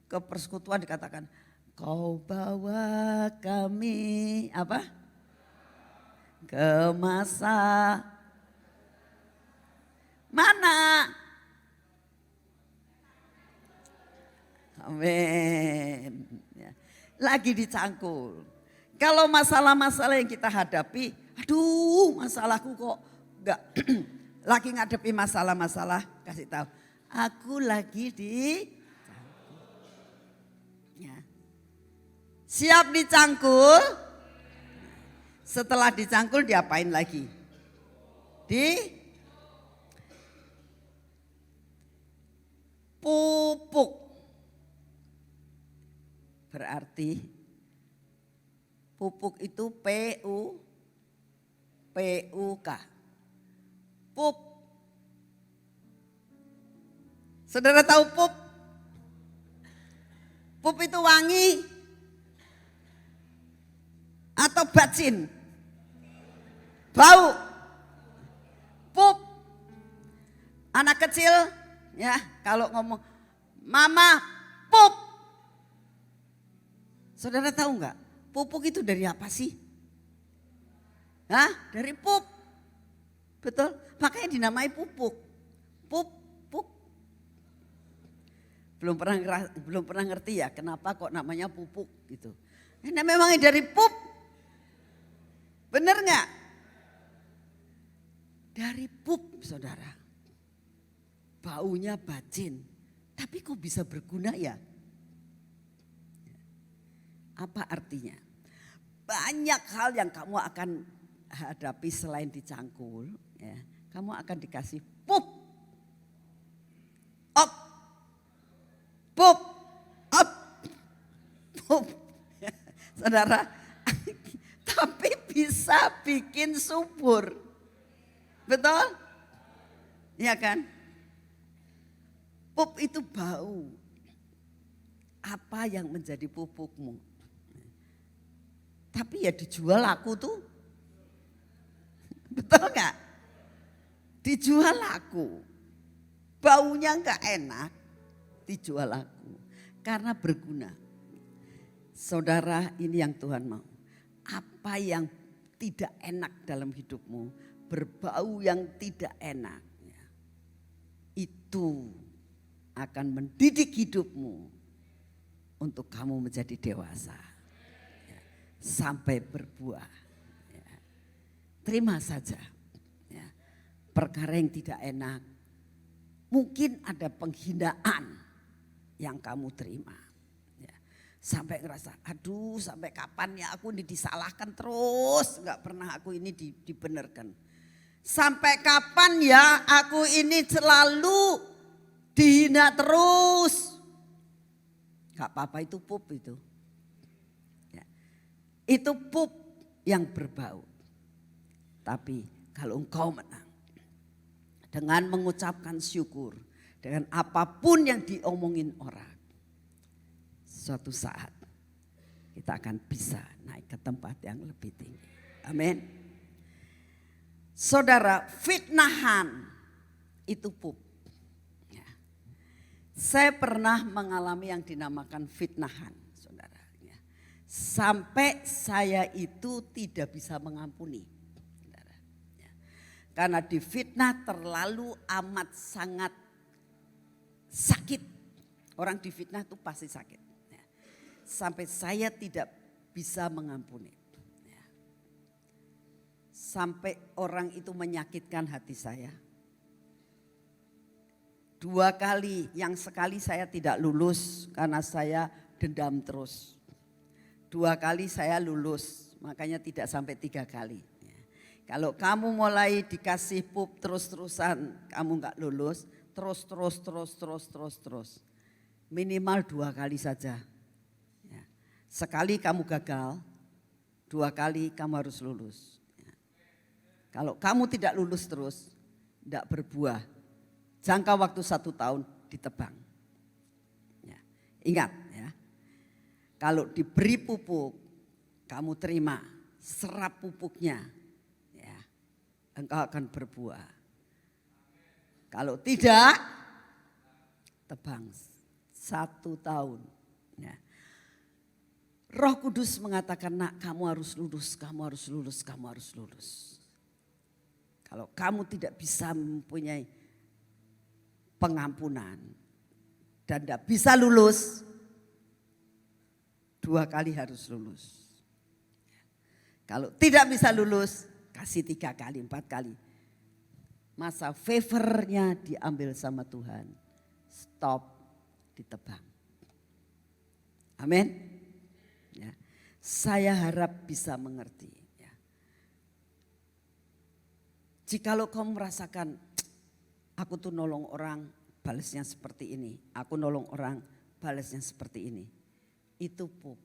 ke persekutuan dikatakan, kau bawa kami apa? Ke masa mana? Amin. Lagi dicangkul. Kalau masalah-masalah yang kita hadapi, aduh masalahku kok enggak lagi ngadepi masalah-masalah, kasih tahu. Aku lagi dicangkul. Ya. Siap dicangkul. Setelah dicangkul diapain lagi? Pupuk. Berarti pupuk itu P-U-K. Pup. Saudara tahu pup? Pup itu wangi atau bacin? Bau. Pup. Anak kecil ya kalau ngomong mama pup. Saudara tahu enggak? Pupuk itu dari apa sih? Hah? Dari pup. Betul? Makanya dinamai pupuk. Pupuk. Belum pernah ngerti ya kenapa kok namanya pupuk gitu. Ini memangnya dari pup. Bener nggak? Dari pup, saudara. Baunya bacin, tapi kok bisa berguna ya? Apa artinya? Banyak hal yang kamu akan hadapi selain dicangkul. Ya. Kamu akan dikasih pup. Op. Pup. Op. Pup. Saudara, tapi bisa bikin subur. Betul? Iya kan? Pup itu bau. Apa yang menjadi pupukmu? Tapi ya dijual laku tuh. Betul gak? Dijual laku. Baunya gak enak. Dijual laku. Karena berguna. Saudara, ini yang Tuhan mau. Apa yang tidak enak dalam hidupmu, berbau yang tidak enak, itu akan mendidik hidupmu untuk kamu menjadi dewasa. Sampai berbuah. Terima saja. Perkara yang tidak enak. Mungkin ada penghinaan yang kamu terima. Sampai ngerasa, aduh sampai kapan ya aku ini disalahkan terus. Gak pernah aku ini dibenarkan. Sampai kapan ya aku ini selalu dihina terus. Gak apa-apa, itu pup itu. Ya. Itu pup yang berbau. Tapi kalau engkau menang. Dengan mengucapkan syukur. Dengan apapun yang diomongin orang. Suatu saat kita akan bisa naik ke tempat yang lebih tinggi. Amin. Saudara, fitnahan itu pup. Ya. Saya pernah mengalami yang dinamakan fitnahan, saudara. Ya. Sampai saya itu tidak bisa mengampuni. Saudara. Ya. Karena difitnah terlalu amat sangat sakit. Orang difitnah itu pasti sakit. Sampai saya tidak bisa mengampuni. Sampai orang itu menyakitkan hati saya. 2 kali, yang sekali saya tidak lulus karena saya dendam terus. 2 kali saya lulus, makanya tidak sampai 3 kali. Kalau kamu mulai dikasih pup terus-terusan, kamu gak lulus, terus. Minimal 2 kali saja. Sekali kamu gagal, 2 kali kamu harus lulus. Kalau kamu tidak lulus terus, tidak berbuah, jangka waktu 1 tahun ditebang. Ya. Ingat ya, kalau diberi pupuk, kamu terima, serap pupuknya, ya, engkau akan berbuah. Kalau tidak, tebang 1 tahun. Ya. Roh Kudus mengatakan, nak kamu harus lulus, kamu harus lulus, kamu harus lulus. Kalau kamu tidak bisa mempunyai pengampunan dan tidak bisa lulus, 2 kali harus lulus. Kalau tidak bisa lulus, kasih 3 kali, 4 kali. Masa favornya diambil sama Tuhan, stop, ditebang. Amin. Ya, saya harap bisa mengerti. Ya. Jikalau kamu merasakan aku tuh nolong orang balasnya seperti ini, aku nolong orang balasnya seperti ini, itu pup.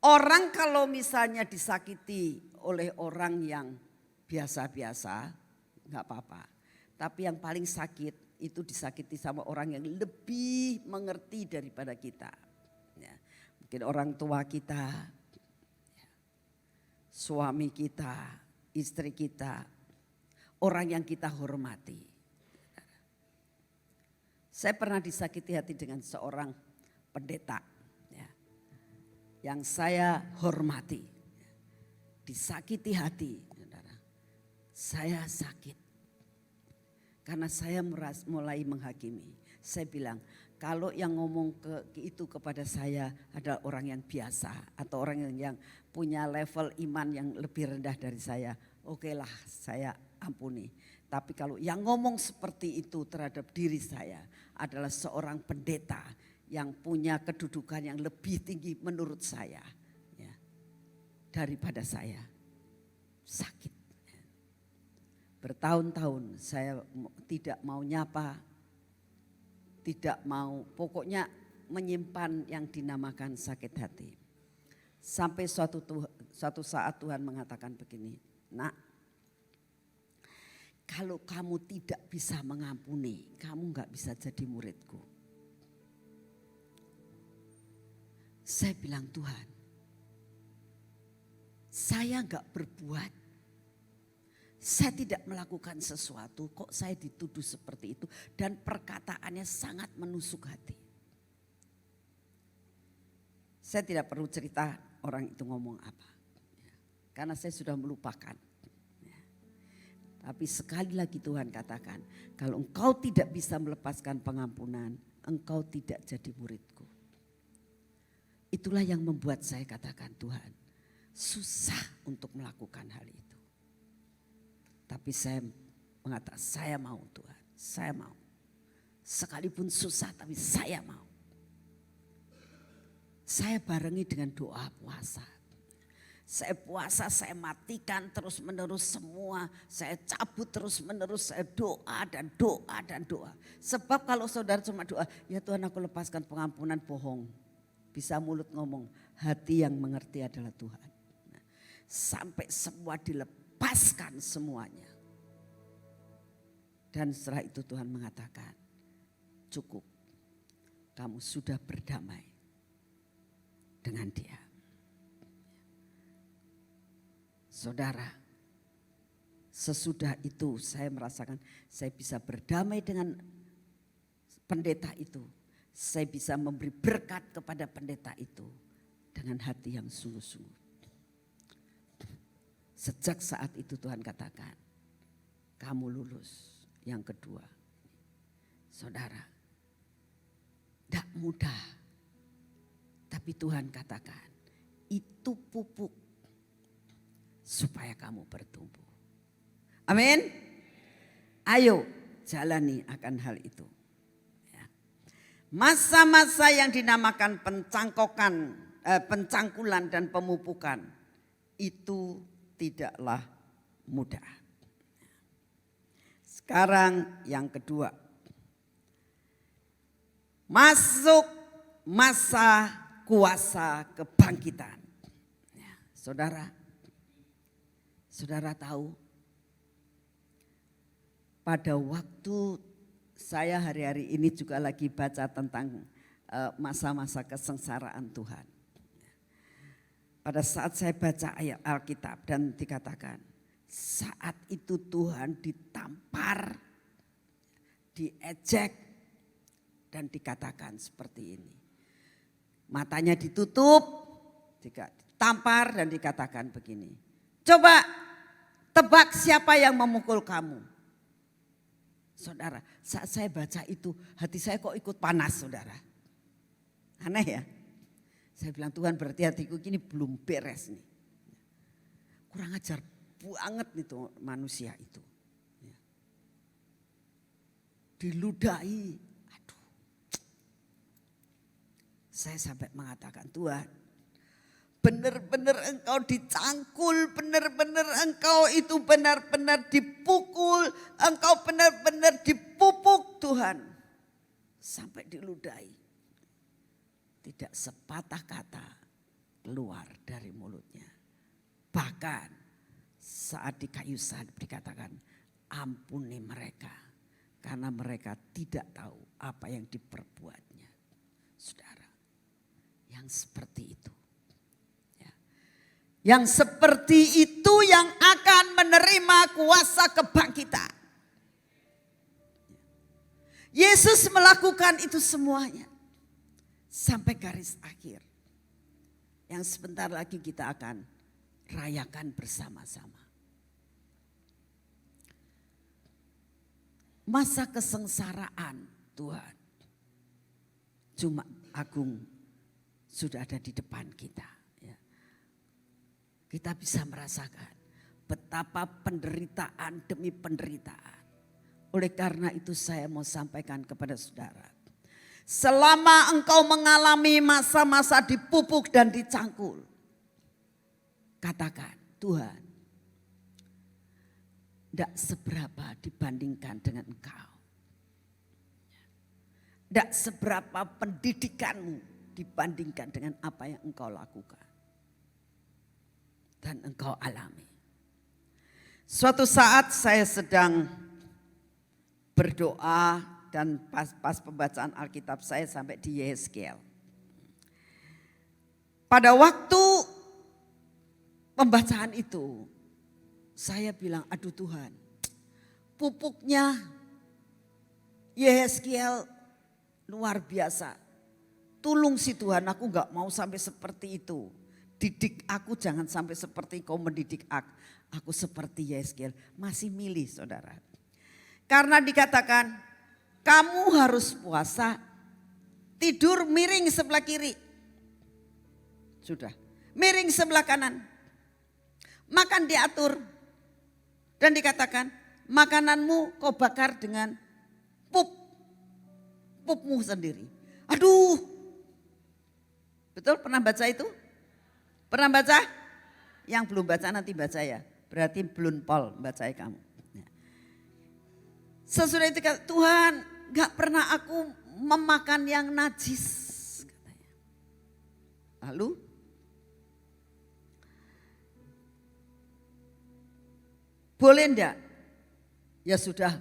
Orang kalau misalnya disakiti oleh orang yang biasa-biasa, nggak apa-apa. Tapi yang paling sakit itu disakiti sama orang yang lebih mengerti daripada kita. Mungkin orang tua kita, suami kita, istri kita, orang yang kita hormati. Saya pernah disakiti hati dengan seorang pendeta yang saya hormati. Disakiti hati, saudara. Saya sakit. Karena saya mulai menghakimi. Saya bilang, kalau yang ngomong itu kepada saya adalah orang yang biasa atau orang yang punya level iman yang lebih rendah dari saya, oke lah saya ampuni. Tapi kalau yang ngomong seperti itu terhadap diri saya adalah seorang pendeta yang punya kedudukan yang lebih tinggi menurut saya ya, daripada saya. Sakit. Bertahun-tahun saya tidak mau nyapa, tidak mau, pokoknya menyimpan yang dinamakan sakit hati. Sampai suatu saat Tuhan mengatakan begini, nak, kalau kamu tidak bisa mengampuni, kamu gak bisa jadi muridku. Saya bilang, Tuhan, saya gak berbuat, saya tidak melakukan sesuatu, kok saya dituduh seperti itu. Dan perkataannya sangat menusuk hati. Saya tidak perlu cerita orang itu ngomong apa, karena saya sudah melupakan. Tapi sekali lagi Tuhan katakan, kalau engkau tidak bisa melepaskan pengampunan, engkau tidak jadi muridku. Itulah yang membuat saya katakan, Tuhan, susah untuk melakukan hal itu. Tapi saya mengatakan, saya mau Tuhan, saya mau. Sekalipun susah tapi saya mau. Saya barengi dengan doa puasa. Saya puasa, saya matikan terus menerus semua. Saya cabut terus menerus, saya doa dan doa dan doa. Sebab kalau saudara cuma doa, ya Tuhan aku lepaskan pengampunan, bohong. Bisa mulut ngomong, hati yang mengerti adalah Tuhan. Nah, sampai semua dilepaskan semuanya. Dan setelah itu Tuhan mengatakan, cukup, kamu sudah berdamai dengan dia. Saudara, sesudah itu saya merasakan saya bisa berdamai dengan pendeta itu. Saya bisa memberi berkat kepada pendeta itu dengan hati yang sungguh-sungguh. Sejak saat itu Tuhan katakan, kamu lulus yang kedua. Saudara, tidak mudah. Tapi Tuhan katakan, itu pupuk supaya kamu bertumbuh. Amin. Ayo jalani akan hal itu. Masa-masa yang dinamakan pencangkulan dan pemupukan itu tidaklah mudah. Sekarang yang kedua. Masuk masa kuasa kebangkitan. Saudara tahu, pada waktu saya hari-hari ini juga lagi baca tentang masa-masa kesengsaraan Tuhan. Pada saat saya baca ayat Alkitab dan dikatakan, saat itu Tuhan ditampar, diejek dan dikatakan seperti ini. Matanya ditutup, ditampar dan dikatakan begini. Coba tebak siapa yang memukul kamu. Saudara, saat saya baca itu hati saya kok ikut panas saudara. Aneh ya. Saya bilang Tuhan berarti hatiku gini belum beres nih. Kurang ajar banget itu manusia itu. Diludahi. Aduh. Saya sampai mengatakan Tuhan, benar-benar engkau dicangkul, benar-benar engkau itu benar-benar dipukul, engkau benar-benar dipupuk Tuhan. Sampai diludahi. Tidak sepatah kata keluar dari mulutnya. Bahkan saat di kayu salib dikatakan ampuni mereka. Karena mereka tidak tahu apa yang diperbuatnya. Saudara, yang seperti itu. Yang seperti itu yang akan menerima kuasa kebangkitan. Yesus melakukan itu semuanya. Sampai garis akhir. Yang sebentar lagi kita akan rayakan bersama-sama. Masa kesengsaraan Tuhan. Jumat Agung sudah ada di depan kita. Kita bisa merasakan betapa penderitaan demi penderitaan. Oleh karena itu saya mau sampaikan kepada saudara. Selama engkau mengalami masa-masa dipupuk dan dicangkul, katakan, Tuhan, tidak seberapa dibandingkan dengan engkau. Tidak seberapa pendidikanmu dibandingkan dengan apa yang engkau lakukan. Dan engkau alami. Suatu saat saya sedang berdoa dan pas pembacaan Alkitab saya sampai di Yehezkiel. Pada waktu pembacaan itu saya bilang, aduh Tuhan, pupuknya Yehezkiel luar biasa. Tolong sih Tuhan, aku gak mau sampai seperti itu. Didik aku jangan sampai seperti kau mendidik aku seperti Yehezkiel. Masih milih saudara. Karena dikatakan kamu harus puasa, tidur miring sebelah kiri. Sudah, miring sebelah kanan. Makan diatur. Dan dikatakan makananmu kau bakar dengan pupmu sendiri. Aduh, betul pernah baca itu? Pernah baca? Yang belum baca nanti baca ya. Berarti belum pol baca kamu. Sesudah itu kata, Tuhan gak pernah aku memakan yang najis. Katanya. Lalu boleh enggak? Ya sudah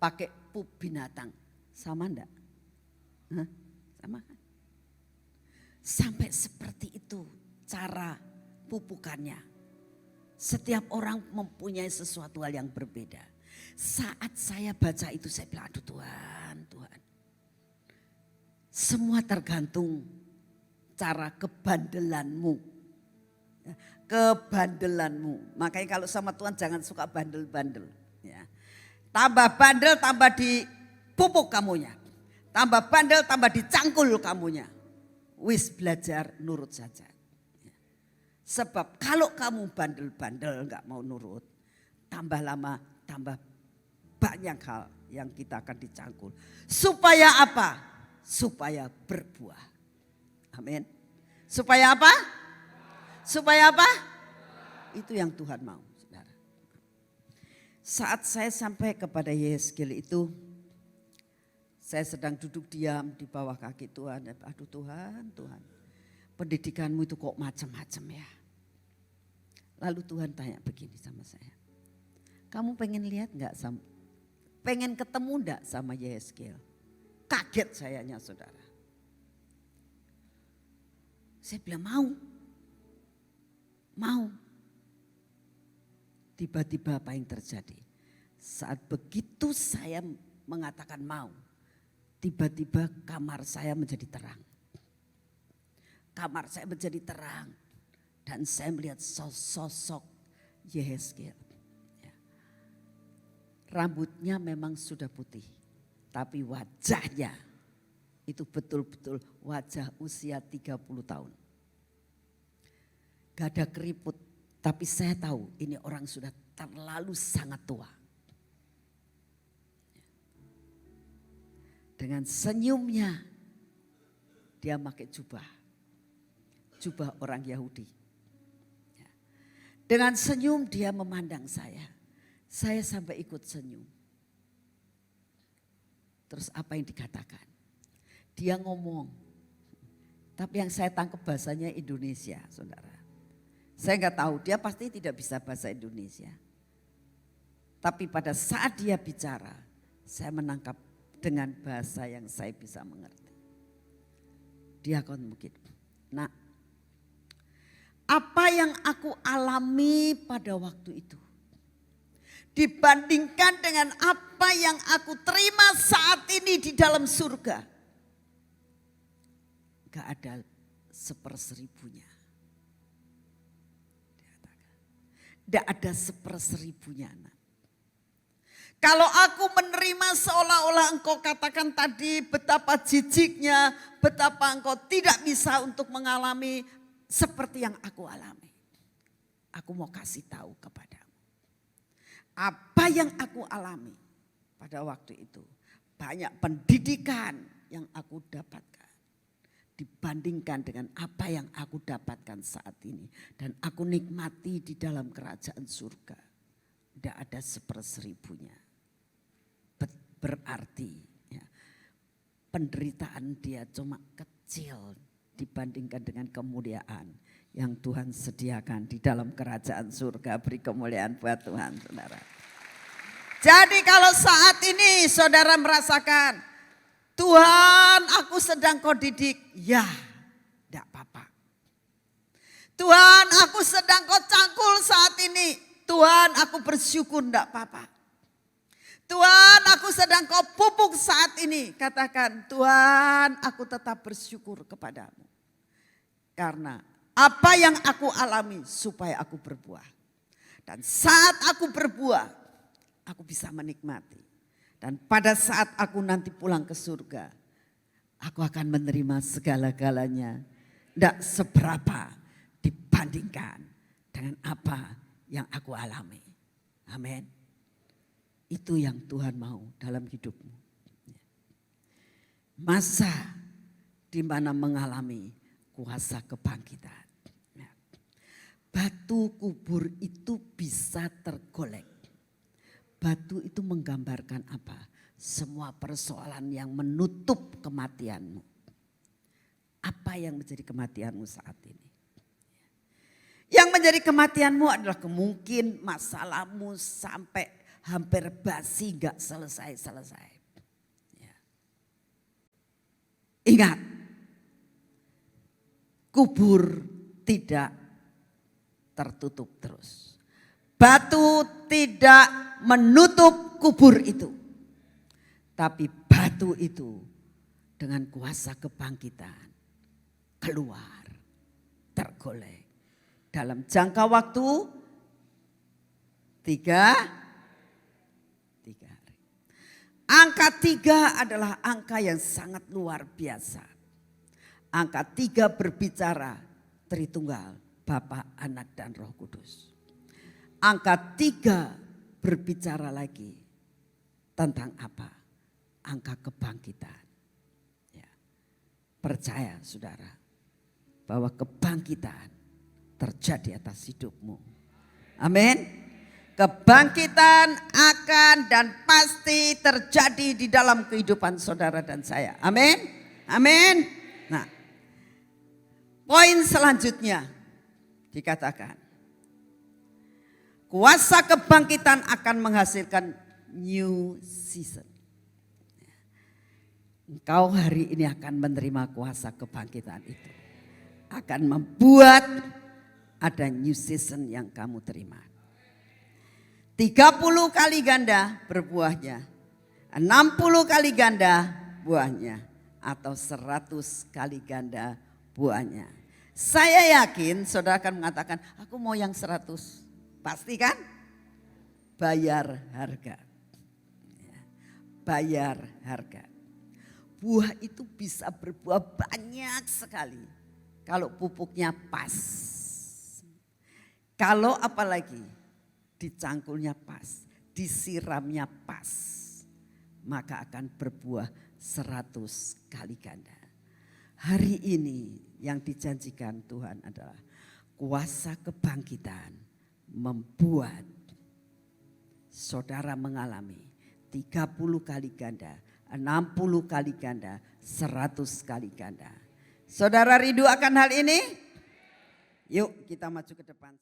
pakai pup binatang. Sama enggak? Hah? Sama kan? Sampai seperti itu cara pupukannya. Setiap orang mempunyai sesuatu hal yang berbeda. Saat saya baca itu saya bilang, aduh Tuhan. Semua tergantung cara kebandelanmu. Kebandelanmu. Makanya kalau sama Tuhan jangan suka bandel-bandel. Ya. Tambah bandel tambah dipupuk kamunya. Tambah bandel tambah dicangkul kamunya. Wis belajar nurut saja. Ya. Sebab kalau kamu bandel-bandel gak mau nurut. Tambah lama tambah banyak hal yang kita akan dicangkul. Supaya apa? Supaya berbuah. Amin. Supaya apa? Supaya apa? Itu yang Tuhan mau. Saudara. Saat saya sampai kepada Yehezkiel itu, saya sedang duduk diam di bawah kaki Tuhan. Aduh Tuhan, pendidikanmu itu kok macam-macam ya. Lalu Tuhan tanya begini sama saya. Kamu pengen lihat enggak pengen ketemu enggak sama Yehezkiel? Kaget sayanya saudara. Saya bilang mau. Tiba-tiba apa yang terjadi? Saat begitu saya mengatakan mau. Tiba-tiba kamar saya menjadi terang. Kamar saya menjadi terang. Dan saya melihat sosok Yehezkiel. Rambutnya memang sudah putih. Tapi wajahnya itu betul-betul wajah usia 30 tahun. Gak ada keriput. Tapi saya tahu ini orang sudah terlalu sangat tua. Dengan senyumnya dia pakai jubah. Jubah orang Yahudi. Dengan senyum dia memandang saya. Saya sampai ikut senyum. Terus apa yang dikatakan? Dia ngomong. Tapi yang saya tangkap bahasanya Indonesia, saudara. Saya nggak tahu, dia pasti tidak bisa bahasa Indonesia. Tapi pada saat dia bicara, saya menangkap dengan bahasa yang saya bisa mengerti. Dia akan mungkin, nah, apa yang aku alami pada waktu itu dibandingkan dengan apa yang aku terima saat ini di dalam surga, gak ada seperseribunya. Gak ada seperseribunya. Kalau aku menerima seolah-olah engkau katakan tadi betapa jijiknya, betapa engkau tidak bisa untuk mengalami seperti yang aku alami. Aku mau kasih tahu kepadamu. apa yang aku alami pada waktu itu. Banyak pendidikan yang aku dapatkan dibandingkan dengan apa yang aku dapatkan saat ini. Dan aku nikmati di dalam kerajaan surga. Tidak ada seperseribunya. Berarti ya, penderitaan dia cuma kecil dibandingkan dengan kemuliaan yang Tuhan sediakan di dalam kerajaan surga. Beri kemuliaan buat Tuhan, saudara. Jadi kalau saat ini saudara merasakan, Tuhan aku sedang kau didik, ya tidak apa-apa. Tuhan aku sedang kau cangkul saat ini, Tuhan aku bersyukur, tidak apa-apa. Tuhan aku sedang kau pupuk saat ini, katakan Tuhan aku tetap bersyukur kepadamu. Karena apa yang aku alami supaya aku berbuah. Dan saat aku berbuah, aku bisa menikmati. Dan pada saat aku nanti pulang ke surga, aku akan menerima segala-galanya. Tidak seberapa dibandingkan dengan apa yang aku alami. Amin. Itu yang Tuhan mau dalam hidupmu. Masa di mana mengalami kuasa kebangkitan. Batu kubur itu bisa tergolek. Batu itu menggambarkan apa? Semua persoalan yang menutup kematianmu. Apa yang menjadi kematianmu saat ini? Yang menjadi kematianmu adalah kemungkinan masalahmu sampai hampir basi gak selesai-selesai. Ya. Ingat, kubur tidak tertutup terus. Batu tidak menutup kubur itu. Tapi batu itu dengan kuasa kebangkitan keluar, tergolek. Dalam jangka waktu 3 hari. Angka 3 adalah angka yang sangat luar biasa. Angka 3 berbicara Tritunggal, Bapa, Anak, dan Roh Kudus. Angka 3 berbicara lagi tentang apa? Angka kebangkitan. Ya. Percaya saudara bahwa kebangkitan terjadi atas hidupmu. Amin. Kebangkitan akan dan pasti terjadi di dalam kehidupan saudara dan saya. Amin. Amin. Nah, poin selanjutnya dikatakan, kuasa kebangkitan akan menghasilkan new season. Engkau hari ini akan menerima kuasa kebangkitan itu. Akan membuat ada new season yang kamu terima. 30 kali ganda berbuahnya. 60 kali ganda buahnya. Atau 100 kali ganda buahnya. Saya yakin saudara akan mengatakan, aku mau yang 100. Pasti kan? Bayar harga. Bayar harga. Buah itu bisa berbuah banyak sekali. Kalau pupuknya pas. Kalau apalagi dicangkulnya pas. Disiramnya pas. Maka akan berbuah 100 kali ganda. Hari ini yang dijanjikan Tuhan adalah kuasa kebangkitan membuat saudara mengalami 30 kali ganda, 60 kali ganda, 100 kali ganda. Saudara rindu akan hal ini? Yuk kita maju ke depan.